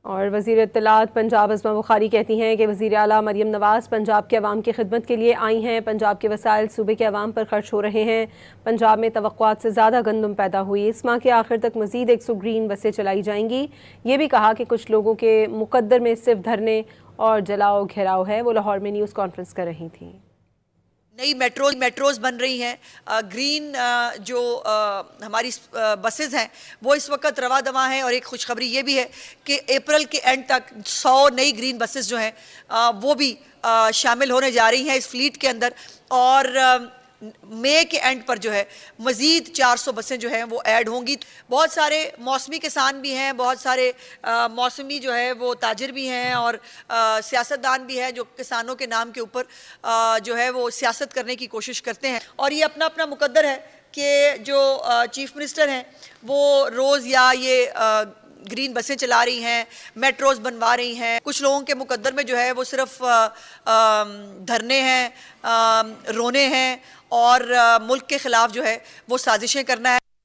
और वज़ीर इत्तलात पंजाब अस्मा बुखारी कहती हैं कि वज़ीर आला मरियम नवाज़ पंजाब के अवाम की खिदमत के लिए आई हैं। पंजाब के वसाइल सूबे के अवाम पर खर्च हो रहे हैं। पंजाब में तवक्कुआत से ज़्यादा गंदम पैदा हुई। इस माह के आखिर तक मज़ीद 100 ग्रीन बसें चलाई जाएंगी। ये भी कहा कि कुछ लोगों के मुकद्दर में सिर्फ धरने और जलाओ घेराव है। वो लाहौर में न्यूज़ कॉन्फ्रेंस कर रही थी। नई मेट्रोज बन रही हैं। ग्रीन जो हमारी बसेज हैं वो इस वक्त रवा दवा हैं। और एक खुशखबरी ये भी है कि अप्रैल के एंड तक 100 नई ग्रीन बसेज जो हैं वो भी शामिल होने जा रही हैं इस फ्लीट के अंदर। और मई के एंड पर जो है मज़ीद 400 बसें जो हैं वो ऐड होंगी। बहुत सारे मौसमी किसान भी हैं, बहुत सारे मौसमी जो है वो ताजिर भी हैं और सियासतदान भी हैं जो किसानों के नाम के ऊपर जो है वो सियासत करने की कोशिश करते हैं। और ये अपना अपना मुकद्दर है कि जो चीफ मिनिस्टर हैं वो रोज़ या ये ग्रीन बसें चला रही हैं, मेट्रोज बनवा रही हैं। कुछ लोगों के मुकद्दर में जो है वो सिर्फ धरने हैं, रोने हैं और मुल्क के ख़िलाफ़ जो है वो साजिशें करना है।